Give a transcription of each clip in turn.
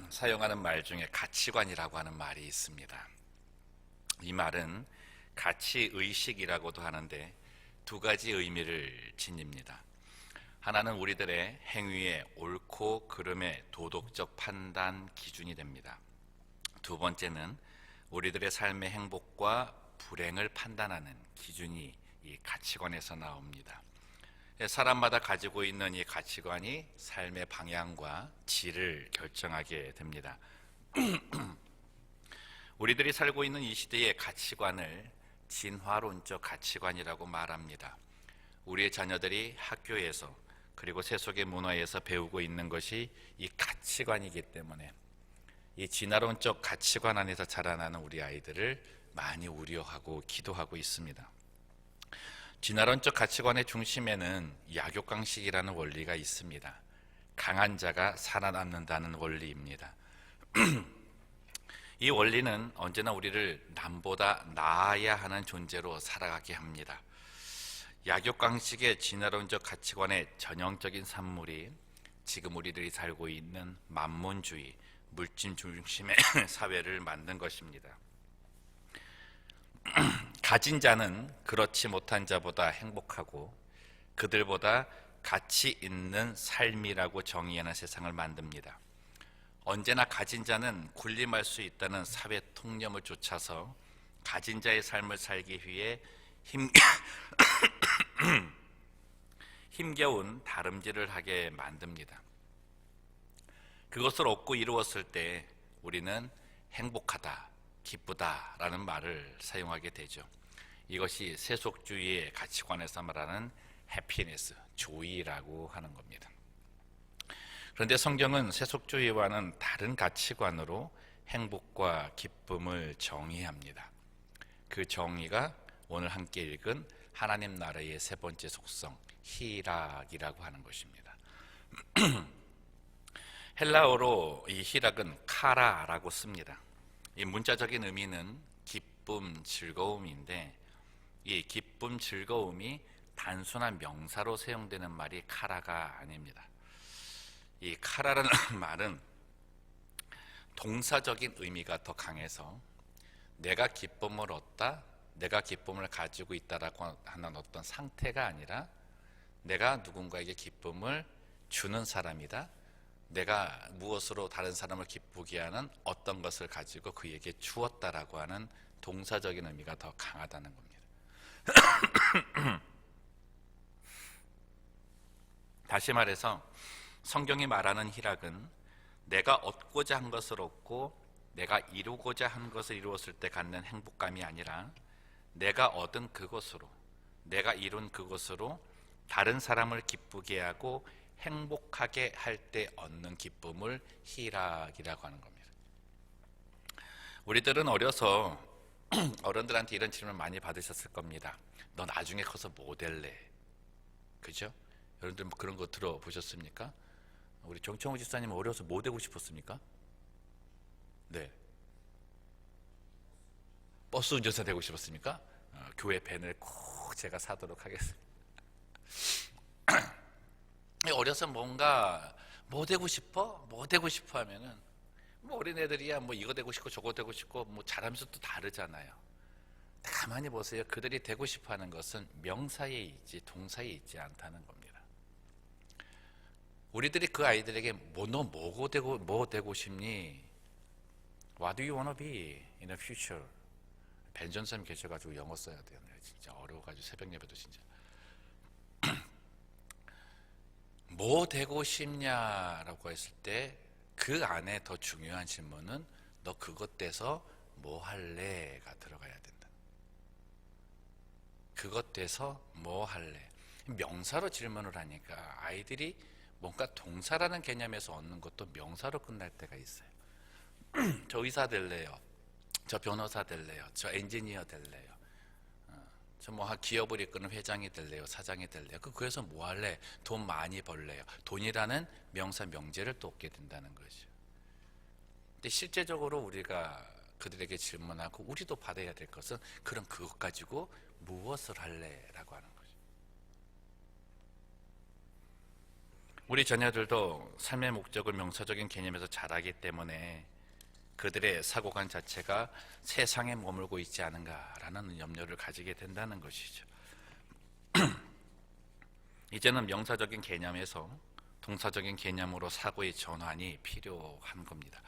사용하는 말 중에 가치관이라고 하는 말이 있습니다. 이 말은 가치의식이라고도 하는데 두 가지 의미를 지닙니다. 하나는 우리들의 행위의 옳고 그름의 도덕적 판단 기준이 됩니다. 두 번째는 우리들의 삶의 행복과 불행을 판단하는 기준이 이 가치관에서 나옵니다. 사람마다 가지고 있는 이 가치관이 삶의 방향과 질을 결정하게 됩니다. 우리들이 살고 있는 이 시대의 가치관을 진화론적 가치관이라고 말합니다. 우리의 자녀들이 학교에서 그리고 세속의 문화에서 배우고 있는 것이 이 가치관이기 때문에 이 진화론적 가치관 안에서 자라나는 우리 아이들을 많이 우려하고 기도하고 있습니다. 진화론적 가치관의 중심에는 약육강식이라는 원리가 있습니다. 강한 자가 살아남는다는 원리입니다. 이 원리는 언제나 우리를 남보다 나아야 하는 존재로 살아가게 합니다. 약육강식의 진화론적 가치관의 전형적인 산물이 지금 우리들이 살고 있는 만문주의, 물질 중심의 사회를 만든 것입니다. 가진 자는 그렇지 못한 자보다 행복하고 그들보다 가치 있는 삶이라고 정의하는 세상을 만듭니다. 언제나 가진 자는 군림할 수 있다는 사회 통념을 쫓아서 가진 자의 삶을 살기 위해 힘겨운 다름질을 하게 만듭니다. 그것을 얻고 이루었을 때 우리는 행복하다, 기쁘다라는 말을 사용하게 되죠. 이것이 세속주의의 가치관에서 말하는 해피니스, 조이라고 하는 겁니다. 그런데 성경은 세속주의와는 다른 가치관으로 행복과 기쁨을 정의합니다. 그 정의가 오늘 함께 읽은 하나님 나라의 세 번째 속성, 희락이라고 하는 것입니다. 헬라어로 이 희락은 카라라고 씁니다. 이 문자적인 의미는 기쁨, 즐거움인데 이 기쁨, 즐거움이 단순한 명사로 사용되는 말이 카라가 아닙니다. 이 카라라는 말은 동사적인 의미가 더 강해서 내가 기쁨을 얻다, 내가 기쁨을 가지고 있다라고 하는 어떤 상태가 아니라 내가 누군가에게 기쁨을 주는 사람이다, 내가 무엇으로 다른 사람을 기쁘게 하는 어떤 것을 가지고 그에게 주었다라고 하는 동사적인 의미가 더 강하다는 겁니다. 다시 말해서 성경이 말하는 희락은 내가 얻고자 한 것을 얻고 내가 이루고자 한 것을 이루었을 때 갖는 행복감이 아니라 내가 얻은 그것으로, 내가 이룬 그것으로 다른 사람을 기쁘게 하고 행복하게 할 때 얻는 기쁨을 희락이라고 하는 겁니다. 우리들은 어려서 어른들한테 이런 질문 많이 받으셨을 겁니다. 너 나중에 커서 뭐 될래? 그죠? 여러분들 그런 거 들어보셨습니까? 우리 정청우 집사님 어려서 뭐 되고 싶었습니까? 네. 버스 운전사 되고 싶었습니까? 교회 밴을 꼭 제가 사도록 하겠습니다. 어려서 뭔가 뭐 되고 싶어? 뭐 되고 싶어 하면은 뭐 어린애들이야 뭐 이거 되고 싶고 저거 되고 싶고 뭐 잘하면서 또 다르잖아요. 가만히 보세요. 그들이 되고 싶어 하는 것은 명사에 있지 동사에 있지 않다는 겁니다. 우리들이 그 아이들에게 너 뭐 되고 싶니? What do you want to be in the future? 벤 전쌤 계셔가지고 영어 써야 돼요. 진짜 어려워가지고 새벽 예배도 진짜 뭐 되고 싶냐라고 했을 때 그 안에 더 중요한 질문은 너 그것 돼서 뭐 할래가 들어가야 된다. 그것 돼서 뭐 할래. 명사로 질문을 하니까 아이들이 뭔가 동사라는 개념에서 얻는 것도 명사로 끝날 때가 있어요. 저 의사 될래요, 저 변호사 될래요, 저 엔지니어 될래요, 저 뭐 기업을 이끄는 회장이 될래요, 사장이 될래요. 그래서 뭐 할래? 돈 많이 벌래요. 돈이라는 명사 명제를 또 얻게 된다는 거죠. 근데 실제적으로 우리가 그들에게 질문하고 우리도 받아야 될 것은 그럼 그것 가지고 무엇을 할래? 라고 하는 거죠. 우리 자녀들도 삶의 목적을 명사적인 개념에서 자라기 때문에 그들의 사고관 자체가 세상에 머물고 있지 않은가라는 염려를 가지게 된다는 것이죠. 이제는 명사적인 개념에서 동사적인 개념으로 사고의 전환이 필요한 겁니다.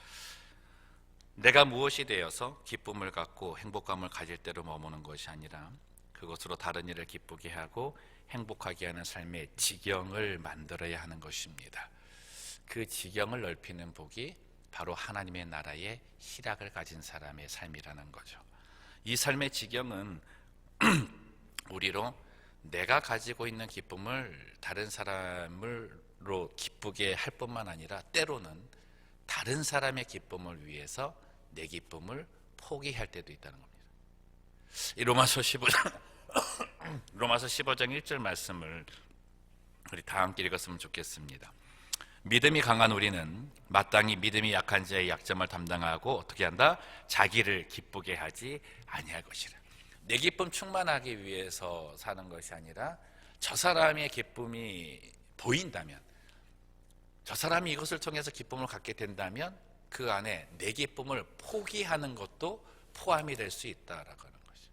내가 무엇이 되어서 기쁨을 갖고 행복감을 가질 대로 머무는 것이 아니라 그것으로 다른 일을 기쁘게 하고 행복하게 하는 삶의 지경을 만들어야 하는 것입니다. 그 지경을 넓히는 복이 바로 하나님의 나라의 희락을 가진 사람의 삶이라는 거죠. 이 삶의 지경은 우리로 내가 가지고 있는 기쁨을 다른 사람으로 기쁘게 할 뿐만 아니라 때로는 다른 사람의 기쁨을 위해서 내 기쁨을 포기할 때도 있다는 겁니다. 이 로마서 15장 1절 말씀을 우리 다 함께 읽었으면 좋겠습니다. 믿음이 강한 우리는 마땅히 믿음이 약한 자의 약점을 담당하고 어떻게 한다? 자기를 기쁘게 하지 아니할 것이라. 내 기쁨 충만하기 위해서 사는 것이 아니라 저 사람의 기쁨이 보인다면, 저 사람이 이것을 통해서 기쁨을 갖게 된다면 그 안에 내 기쁨을 포기하는 것도 포함이 될 수 있다라고 하는 것이죠.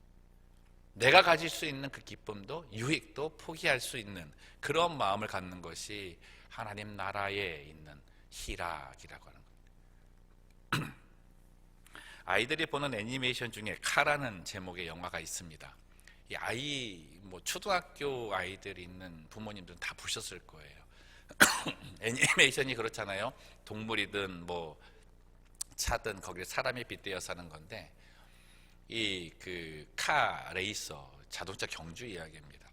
내가 가질 수 있는 그 기쁨도 유익도 포기할 수 있는 그런 마음을 갖는 것이 하나님 나라에 있는 희락이라고 하는 겁니다. 아이들이 보는 애니메이션 중에 카라는 제목의 영화가 있습니다. 이 초등학교 아이들이 있는 부모님들은 다 보셨을 거예요. 애니메이션이 그렇잖아요. 동물이든 차든 거기에 사람이 빗대어 사는 건데, 이 카 레이서 자동차 경주 이야기입니다.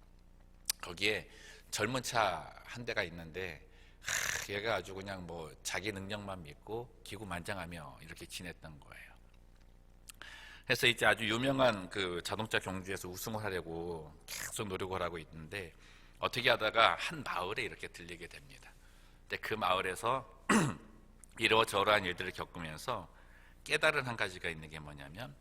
거기에 젊은 차 한 대가 있는데 얘가 아주 그냥 자기 능력만 믿고 기구만장하며 이렇게 지냈던 거예요. 그래서 이제 아주 유명한 그 자동차 경주에서 우승을 하려고 계속 노력을 하고 있는데 어떻게 하다가 한 마을에 이렇게 들리게 됩니다. 근데 그 마을에서 이러저러한 일들을 겪으면서 깨달은 한 가지가 있는 게 뭐냐면,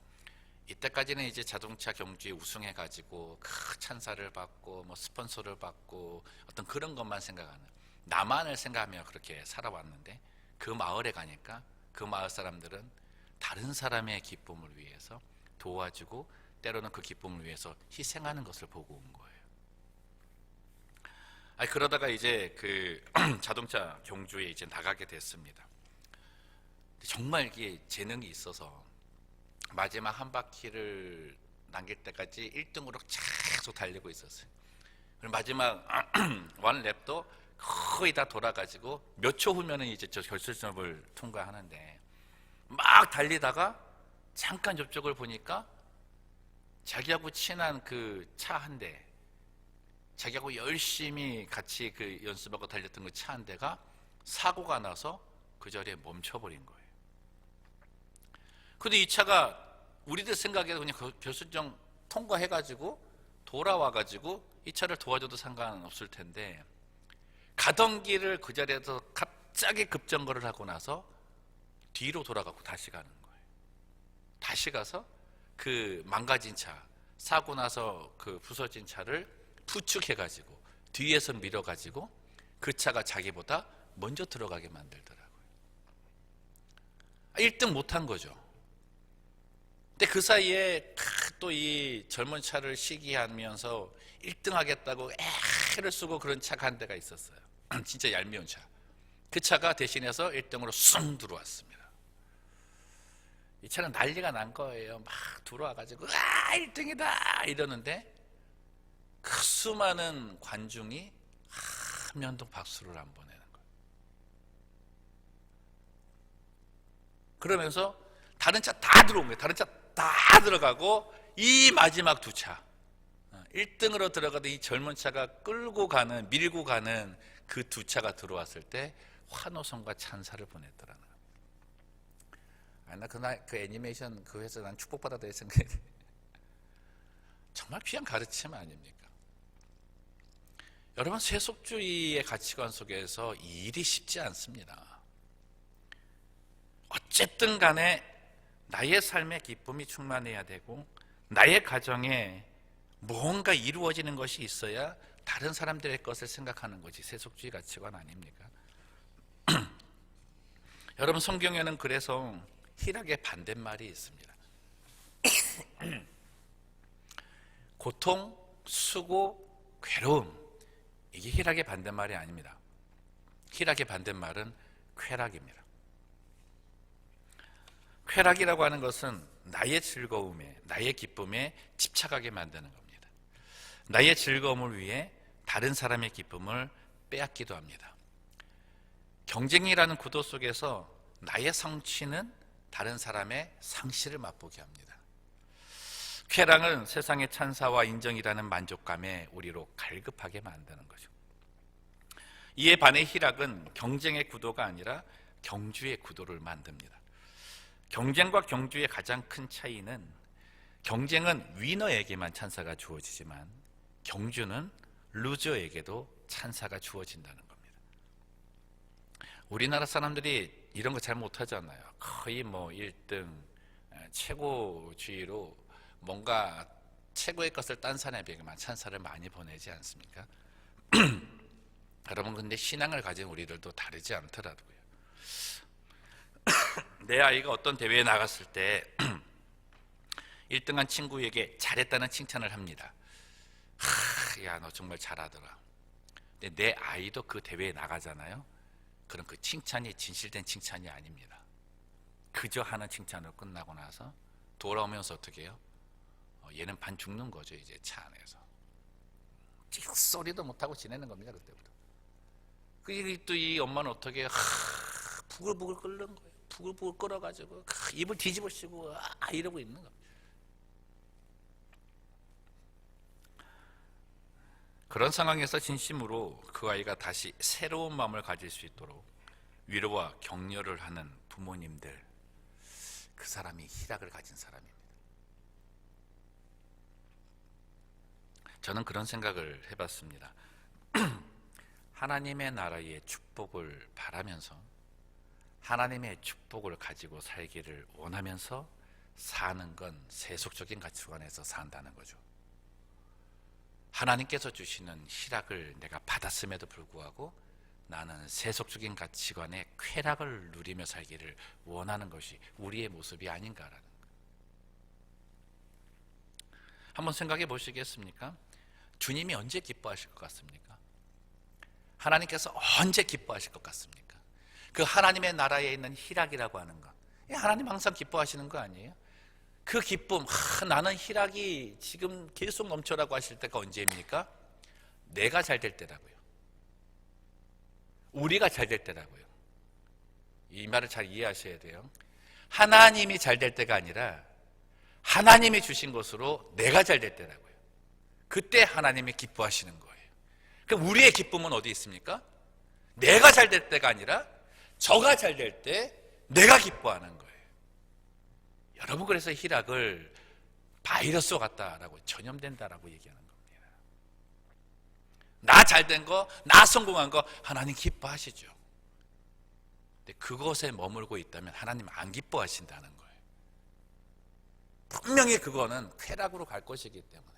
이때까지는 이제 자동차 경주에 우승해가지고 큰 찬사를 받고 스폰서를 받고 어떤 그런 것만 생각하는, 나만을 생각하며 그렇게 살아왔는데 그 마을에 가니까 그 마을 사람들은 다른 사람의 기쁨을 위해서 도와주고 때로는 그 기쁨을 위해서 희생하는 것을 보고 온 거예요. 그러다가 이제 그 자동차 경주에 이제 나가게 됐습니다. 정말 이게 재능이 있어서 마지막 한 바퀴를 남길 때까지 1등으로 계속 달리고 있었어요. 그리고 마지막 원 랩도 거의 다 돌아가지고 몇 초 후면은 이제 저 결승점을 통과하는데, 막 달리다가 잠깐 옆쪽을 보니까 자기하고 친한 그 차 한 대, 자기하고 열심히 같이 그 연습하고 달렸던 그 차 한 대가 사고가 나서 그 자리에 멈춰버린 거예요. 근데 이 차가 우리들 생각에도 그냥 결승점 통과해가지고 돌아와가지고 이 차를 도와줘도 상관없을 텐데, 가던 길을 그 자리에서 갑자기 급정거를 하고 나서 뒤로 돌아가고 다시 가는 거예요. 다시 가서 그 망가진 차, 사고 나서 그 부서진 차를 부축해가지고 뒤에서 밀어가지고 그 차가 자기보다 먼저 들어가게 만들더라고요. 1등 못한 거죠. 근데 그 사이에 또 이 젊은 차를 시기하면서 1등 하겠다고 애를 쓰고 그런 차가 한 대가 있었어요. 진짜 얄미운 차. 그 차가 대신해서 1등으로 쑥 들어왔습니다. 이 차는 난리가 난 거예요. 막 들어와가지고 1등이다 이러는데 그 수많은 관중이 한 면도 박수를 안 보내는 거예요. 그러면서 다른 차 다 들어온 거예요. 다른 차 다 들어가고 이 마지막 두 차, 1등으로 들어가던 이 젊은 차가 끌고 가는, 밀고 가는 그 두 차가 들어왔을 때 환호성과 찬사를 보냈더라는 거예요. 나 그날 그 애니메이션 그 회사 난 축복받았다 생각이 정말 귀한 가르침 아닙니까? 여러분, 세속주의의 가치관 속에서 이 일이 쉽지 않습니다. 어쨌든 간에 나의 삶의 기쁨이 충만해야 되고 나의 가정에 뭔가 이루어지는 것이 있어야 다른 사람들의 것을 생각하는 것이 세속주의 가치관 아닙니까? 여러분, 성경에는 그래서 희락의 반대말이 있습니다. 고통, 수고, 괴로움, 이게 희락의 반대말이 아닙니다. 희락의 반대말은 쾌락입니다. 쾌락이라고 하는 것은 나의 즐거움에, 나의 기쁨에 집착하게 만드는 겁니다. 나의 즐거움을 위해 다른 사람의 기쁨을 빼앗기도 합니다. 경쟁이라는 구도 속에서 나의 성취는 다른 사람의 상실을 맛보게 합니다. 쾌락은 세상의 찬사와 인정이라는 만족감에 우리로 갈급하게 만드는 거죠. 이에 반해 희락은 경쟁의 구도가 아니라 경주의 구도를 만듭니다. 경쟁과 경주의 가장 큰 차이는, 경쟁은 위너에게만 찬사가 주어지지만 경주는 루저에게도 찬사가 주어진다는 겁니다. 우리나라 사람들이 이런 거 잘 못하잖아요. 거의 1등 최고주의로 뭔가 최고의 것을 딴 사람에게만 찬사를 많이 보내지 않습니까? 여러분, 근데 신앙을 가진 우리들도 다르지 않더라고요. 내 아이가 어떤 대회에 나갔을 때 1등한 친구에게 잘했다는 칭찬을 합니다. 야, 너 정말 잘하더라. 근데 내 아이도 그 대회에 나가잖아요. 그럼 그 칭찬이 진실된 칭찬이 아닙니다. 그저 하는 칭찬으로 끝나고 나서 돌아오면서 어떻게 해요? 얘는 반 죽는 거죠. 이제 차 안에서 찍소리도 못하고 지내는 겁니다. 그때부터. 또 이 엄마는 어떻게 해요? 부글부글 끓는 거예요. 부글부글 끓어가지고 입을 뒤집어쓰고 이러고 있는 겁니다. 그런 상황에서 진심으로 그 아이가 다시 새로운 마음을 가질 수 있도록 위로와 격려를 하는 부모님들, 그 사람이 희락을 가진 사람입니다. 저는 그런 생각을 해봤습니다. 하나님의 나라의 축복을 바라면서 하나님의 축복을 가지고 살기를 원하면서 사는 건 세속적인 가치관에서 산다는 거죠. 하나님께서 주시는 희락을 내가 받았음에도 불구하고 나는 세속적인 가치관의 쾌락을 누리며 살기를 원하는 것이 우리의 모습이 아닌가라는 거예요. 한번 생각해 보시겠습니까? 주님이 언제 기뻐하실 것 같습니까? 하나님께서 언제 기뻐하실 것 같습니까? 그 하나님의 나라에 있는 희락이라고 하는 것, 하나님 항상 기뻐하시는 거 아니에요? 그 기쁨, 나는 희락이 지금 계속 넘쳐라고 하실 때가 언제입니까? 내가 잘 될 때라고요. 우리가 잘 될 때라고요. 이 말을 잘 이해하셔야 돼요. 하나님이 잘 될 때가 아니라 하나님이 주신 것으로 내가 잘 될 때라고요. 그때 하나님이 기뻐하시는 거예요. 그럼 우리의 기쁨은 어디 있습니까? 내가 잘 될 때가 아니라 저가 잘 될 때 내가 기뻐하는 거예요. 여러분, 그래서 희락을 바이러스 같다라고, 전염된다라고 얘기하는 겁니다. 나 잘된 거, 나 성공한 거 하나님 기뻐하시죠. 근데 그것에 머물고 있다면 하나님 안 기뻐하신다는 거예요. 분명히 그거는 쾌락으로 갈 것이기 때문에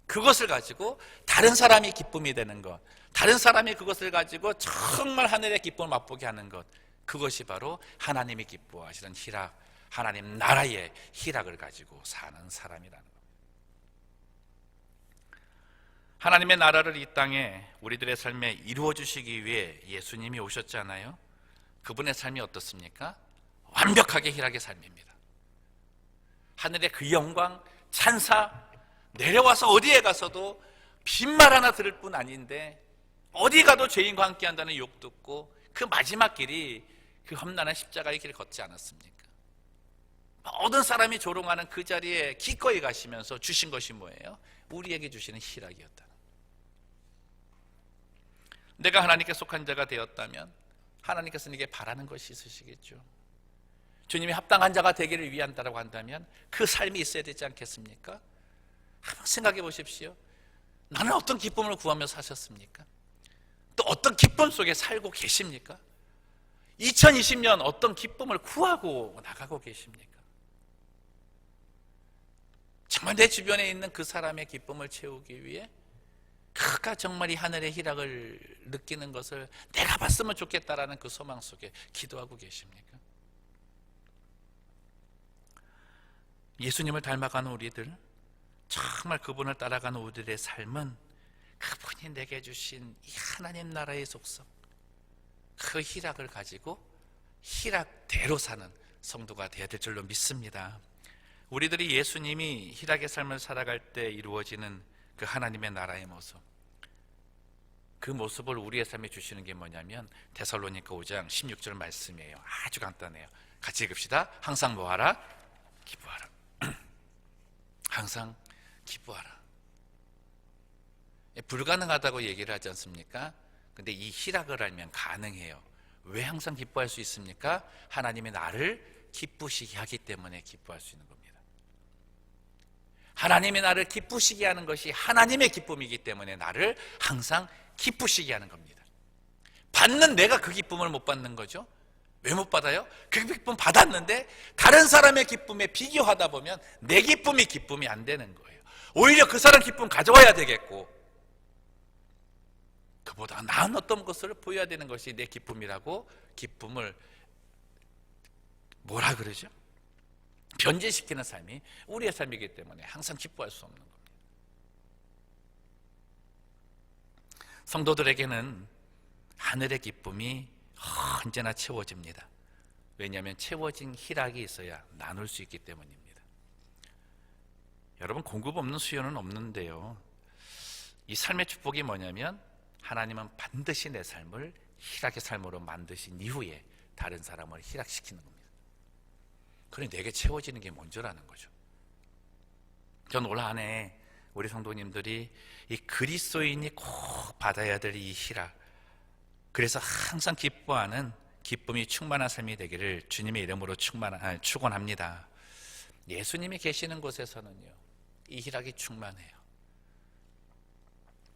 그것을 가지고 다른 사람이 기쁨이 되는 것, 다른 사람이 그것을 가지고 정말 하늘의 기쁨을 맛보게 하는 것, 그것이 바로 하나님이 기뻐하시는 희락, 하나님 나라의 희락을 가지고 사는 사람이라는 겁니다. 하나님의 나라를 이 땅에 우리들의 삶에 이루어 주시기 위해 예수님이 오셨잖아요. 그분의 삶이 어떻습니까? 완벽하게 희락의 삶입니다. 하늘의 그 영광, 찬사, 내려와서 어디에 가서도 빈말 하나 들을 뿐 아닌데 어디 가도 죄인과 함께 한다는 욕 듣고 그 마지막 길이 그 험난한 십자가의 길을 걷지 않았습니까? 모든 사람이 조롱하는 그 자리에 기꺼이 가시면서 주신 것이 뭐예요? 우리에게 주시는 희락이었다. 내가 하나님께 속한 자가 되었다면 하나님께서 네게 바라는 것이 있으시겠죠. 주님이 합당한 자가 되기를 위한다라고 한다면 그 삶이 있어야 되지 않겠습니까? 한번 생각해 보십시오. 나는 어떤 기쁨을 구하며 사셨습니까? 또 어떤 기쁨 속에 살고 계십니까? 2020년 어떤 기쁨을 구하고 나가고 계십니까? 정말 내 주변에 있는 그 사람의 기쁨을 채우기 위해 그가 정말 이 하늘의 희락을 느끼는 것을 내가 봤으면 좋겠다라는 그 소망 속에 기도하고 계십니까? 예수님을 닮아가는 우리들, 정말 그분을 따라가는 우리들의 삶은 그분이 내게 주신 이 하나님 나라의 속성, 그 희락을 가지고 희락대로 사는 성도가 되어야 될 줄로 믿습니다. 우리들이 예수님이 희락의 삶을 살아갈 때 이루어지는 그 하나님의 나라의 모습, 그 모습을 우리의 삶에 주시는 게 뭐냐면 데살로니가 5장 16절 말씀이에요. 아주 간단해요. 같이 읽읍시다. 항상 뭐하라? 기뻐하라. 항상 기뻐하라. 불가능하다고 얘기를 하지 않습니까? 근데 이 희락을 알면 가능해요. 왜 항상 기뻐할 수 있습니까? 하나님이 나를 기쁘시게 하기 때문에 기뻐할 수 있는 겁니다. 하나님이 나를 기쁘시게 하는 것이 하나님의 기쁨이기 때문에 나를 항상 기쁘시게 하는 겁니다. 받는 내가 그 기쁨을 못 받는 거죠. 왜 못 받아요? 그 기쁨 받았는데 다른 사람의 기쁨에 비교하다 보면 내 기쁨이 안 되는 거예요. 오히려 그 사람 기쁨 가져와야 되겠고 그보다 나은 어떤 것을 보여야 되는 것이 내 기쁨이라고 기쁨을 뭐라 그러죠? 변제시키는 삶이 우리의 삶이기 때문에 항상 기뻐할 수 없는 겁니다. 성도들에게는 하늘의 기쁨이 언제나 채워집니다. 왜냐하면 채워진 희락이 있어야 나눌 수 있기 때문입니다. 여러분, 공급 없는 수요는 없는데요, 이 삶의 축복이 뭐냐면 하나님은 반드시 내 삶을 희락의 삶으로 만드신 이후에 다른 사람을 희락시키는 겁니다. 그래 내게 채워지는 게 먼저라는 거죠. 전 올 한 해 우리 성도님들이 이 그리스도인이 꼭 받아야 될 이 희락, 그래서 항상 기뻐하는 기쁨이 충만한 삶이 되기를 주님의 이름으로 축원합니다. 예수님이 계시는 곳에서는요, 이 희락이 충만해요.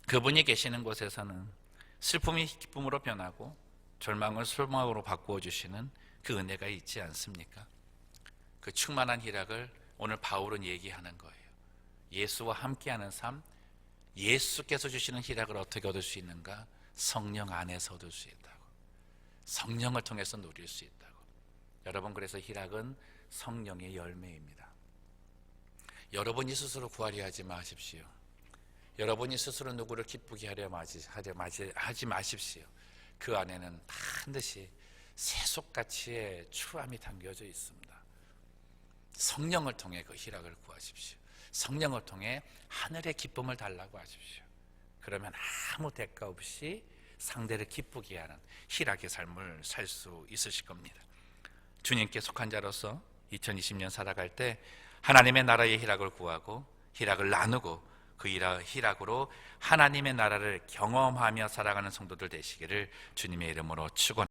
그분이 계시는 곳에서는 슬픔이 기쁨으로 변하고 절망을 소망으로 바꾸어 주시는 그 은혜가 있지 않습니까? 그 충만한 희락을 오늘 바울은 얘기하는 거예요. 예수와 함께하는 삶, 예수께서 주시는 희락을 어떻게 얻을 수 있는가? 성령 안에서 얻을 수 있다고, 성령을 통해서 누릴 수 있다고. 여러분, 그래서 희락은 성령의 열매입니다. 여러분이 스스로 구하려 하지 마십시오. 여러분이 스스로 누구를 기쁘게 하지 마십시오. 그 안에는 반드시 세속가치의 추함이 담겨져 있습니다. 성령을 통해 그 희락을 구하십시오. 성령을 통해 하늘의 기쁨을 달라고 하십시오. 그러면 아무 대가 없이 상대를 기쁘게 하는 희락의 삶을 살 수 있으실 겁니다. 주님께 속한 자로서 2020년 살아갈 때 하나님의 나라의 희락을 구하고 희락을 나누고 그 희락으로 하나님의 나라를 경험하며 살아가는 성도들 되시기를 주님의 이름으로 축원합니다.